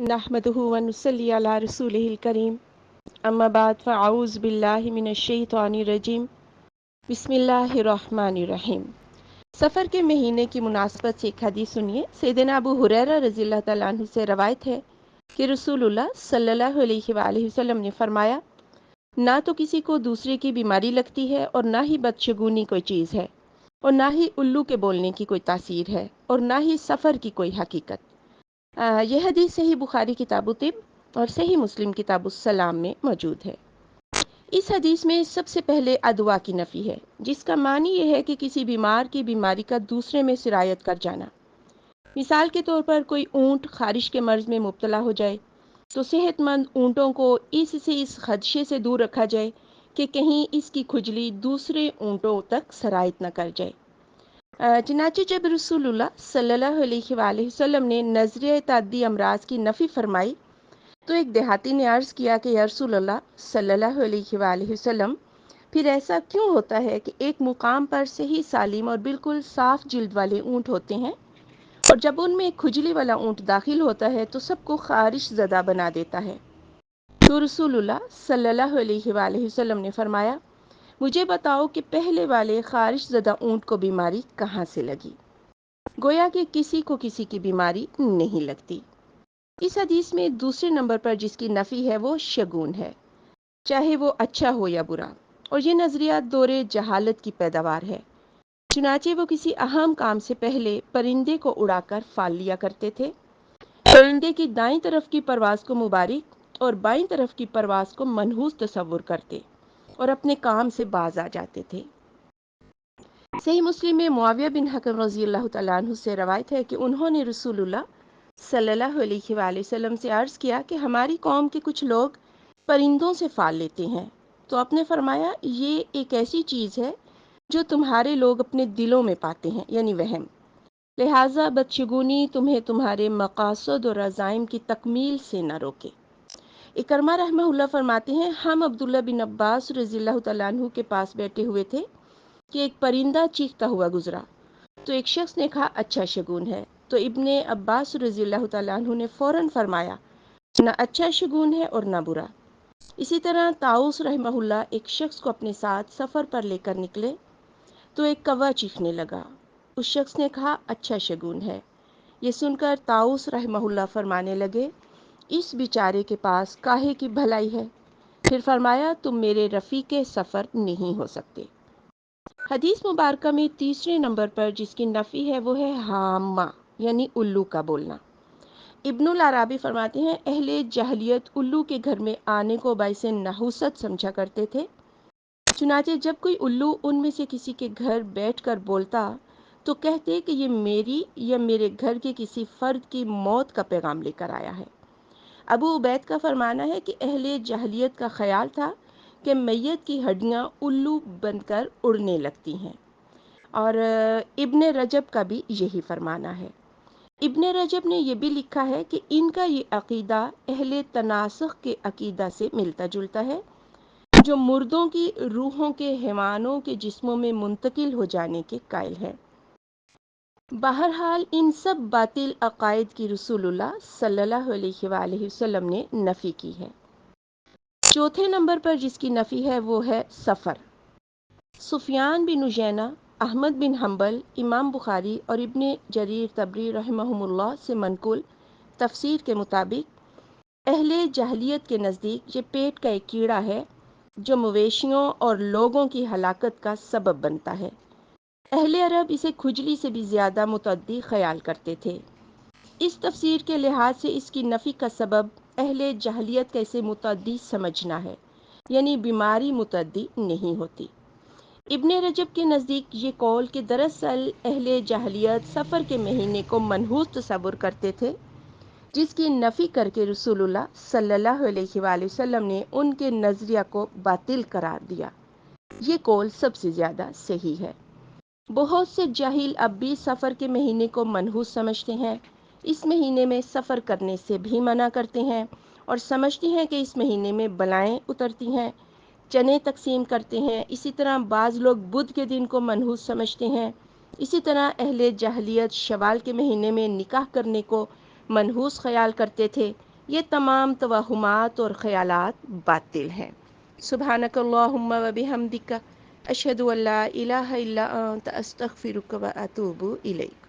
नहमदुहु व नुसल्ली अला रसूलिहिल करीम अम्मा बाद फ़अऊज़ु बिल्लाहि मिनश शैतानिर रजीम बिस्मिल्लाहिर्रहमानिर्रहीम। सफ़र के महीने की मुनासबत से एक हदीस सुनिए। सैयदना अबू हुरैरा रज़ियल्लाहु तआला अन्हु से रवायत है कि रसूलुल्लाह सल्लल्लाहु अलैहि वसल्लम ने फरमाया, ना तो किसी को दूसरे की बीमारी लगती है और ना ही बदशगुनी कोई चीज़ है और ना ही उल्लू के बोलने की कोई तासीर है और ना ही सफ़र की कोई हकीकत। यह हदीस सही बुखारी किताबु तिब और सही मुस्लिम किताबुस्सलाम में मौजूद है। इस हदीस में सबसे पहले अदवा की नफ़ी है, जिसका मानी यह है कि किसी बीमार की बीमारी का दूसरे में सिरायत कर जाना। मिसाल के तौर पर कोई ऊँट खारिश के मर्ज़ में मुब्तला हो जाए तो सेहतमंद ऊँटों को इस खदशे से दूर रखा जाए कि कहीं इसकी खुजली दूसरे ऊँटों तक सरायत न कर जाए। चनाचे जब रसूलुल्लाह सल्लल्लाहु अलैहि वसल्लम ने नज़रिया तादी अमराज की नफ़ी फरमाई तो एक देहाती ने अर्ज़ किया कि या रसूलुल्लाह सल्लल्लाहु अलैहि वसल्लम, फिर ऐसा क्यों होता है कि एक मुकाम पर सही सालिम और बिल्कुल साफ़ जिल्द वाले ऊँट होते हैं और जब उनमें एक खुजली वाला ऊँट दाखिल होता है तो सबको खारिश ज़दा बना देता है। तो रसूलुल्लाह सल्लल्लाहु अलैहि वसल्लम ने फरमाया, मुझे बताओ कि पहले वाले खारिश ज़दा ऊँट को बीमारी कहाँ से लगी। गोया कि किसी को किसी की बीमारी नहीं लगती। इस हदीस में दूसरे नंबर पर जिसकी नफ़ी है वो शगुन है, चाहे वो अच्छा हो या बुरा, और ये नज़रिया दौरे जहालत की पैदावार है। चुनाचे वो किसी अहम काम से पहले परिंदे को उड़ाकर फाल लिया करते थे। परिंदे की दाईं तरफ की परवाज़ को मुबारक और बाईं तरफ की परवाज़ को मनहूस तसव्वुर करते और अपने काम से बाज आ जाते थे। सही मुस्लिम में मुआविया बिन हकम रज़ियल्लाहु तआला अन्हु से रवायत है कि उन्होंने रसूलुल्लाह सल्लल्लाहु अलैहि वसल्लम से अर्ज़ किया कि हमारी कौम के कुछ लोग परिंदों से फाल लेते हैं, तो आपने फरमाया, ये एक ऐसी चीज़ है जो तुम्हारे लोग अपने दिलों में पाते हैं, यानी वहम, लिहाजा बदशगुनी तुम्हें तुम्हारे मकासद और अज़ाइम की तकमील से न रोके। इकरमा रहमहुल्लाह फरमाते हैं, हम अब्दुल्ला बिन अब्बास रज़ियल्लाहु तआला अन्हु के पास बैठे हुए थे कि एक परिंदा चीखता हुआ गुजरा, तो एक शख्स ने कहा, अच्छा शगुन है। तो इब्ने अब्बास रज़ियल्लाहु तआला अन्हु ने फ़ौरन फरमाया, ना अच्छा शगुन है और ना बुरा। इसी तरह ताऊस रहमहुल्लाह एक शख्स को अपने साथ सफ़र पर लेकर निकले तो एक कौवा चीखने लगा। उस शख्स ने कहा, अच्छा शगुन है। ये सुनकर ताऊस रहमहुल्लाह फरमाने लगे, इस बेचारे के पास काहे की भलाई है। फिर फरमाया, तुम मेरे रफ़ीक़े सफ़र नहीं हो सकते। हदीस मुबारका में तीसरे नंबर पर जिसकी नफ़ी है वो है हामा, यानी उल्लू का बोलना। इब्नुल अराबी फरमाते हैं, अहले जहलियत उल्लू के घर में आने को बाइसे नहुसत समझा करते थे। चुनाचे जब कोई उल्लू उनमें से किसी के घर बैठकर बोलता तो कहते कि ये मेरी या मेरे घर के किसी फ़र्द की मौत का पैगाम लेकर आया है। अबू उबैद का फरमाना है कि अहले जहलियत का ख्याल था कि मैयत की हड्डियाँ उल्लू बनकर उड़ने लगती हैं, और इब्ने रजब का भी यही फरमाना है। इब्ने रजब ने यह भी लिखा है कि इनका ये अकीदा अहले तनासुख के अकीदा से मिलता जुलता है, जो मुर्दों की रूहों के हैवानों के जिस्मों में मुंतकिल हो जाने के कायल है। बहरहाल इन सब बातिल अकायद की रसूलुल्लाह सल्लल्लाहु अलैहि वसल्लम ने नफ़ी की है। चौथे नंबर पर जिसकी नफ़ी है वो है सफ़र। सुफियान बिन उजैना, अहमद बिन हम्बल, इमाम बुखारी और इब्ने जरीर तबरी रहमहुमुल्लाह से मनकुल तफसीर के मुताबिक अहले जहलियत के नज़दीक ये पेट का एक कीड़ा है जो मवेशियों और लोगों की हलाकत का सबब बनता है। अहले अरब इसे खुजली से भी ज़्यादा मुतद्दी ख्याल करते थे। इस तफसीर के लिहाज से इसकी नफ़ी का सबब अहले जहलियत का इसे मुतद्दी समझना है, यानी बीमारी मुतद्दी नहीं होती। इब्ने रजब के नज़दीक ये कौल कि दरअसल अहले जहलियत सफ़र के महीने को मनहूस तसव्वुर करते थे, जिसकी नफ़ी करके रसूलुल्लाह सल्लल्लाहु अलैहि वसल्लम ने उनके नज़रिया को बातिल करार दिया। ये कौल सबसे ज़्यादा सही है। बहुत से जाहिल अब भी सफ़र के महीने को मनहूस समझते हैं। इस महीने में सफ़र करने से भी मना करते हैं और समझते हैं कि इस महीने में बलाएँ उतरती हैं, चने तकसीम करते हैं। इसी तरह बाज़ लोग बुध के दिन को मनहूस समझते हैं। इसी तरह अहले जहलियत शवाल के महीने में निकाह करने को मनहूस ख्याल करते थे, یہ تمام توہمات اور خیالات باطل ہیں۔ سبحانک اللہم و بحمدک، اشہد ان لا الہ الا انت، استغفرک و اتوب الیک۔